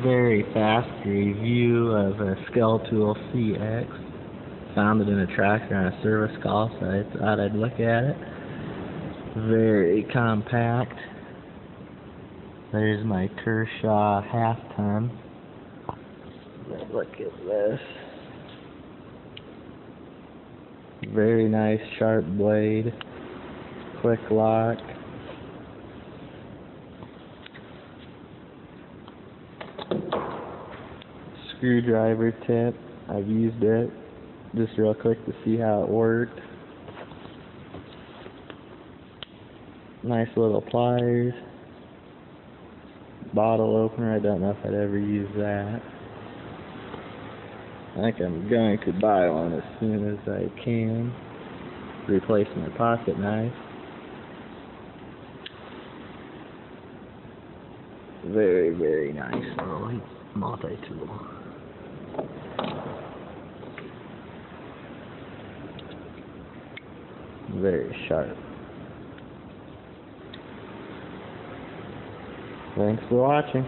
Very fast review of a Skeletool CX. Found it in a tractor on a service call, so I thought I'd look at it. Very compact. There's my Kershaw half-ton. Look at this. Very nice sharp blade. Quick lock. Screwdriver tip. I've used it just real quick to see how it worked. Nice little pliers. Bottle opener. I don't know if I'd ever use that. I think I'm going to buy one as soon as I can. Replace my pocket knife. Very, very nice little multi-tool. Very sharp. Thanks for watching.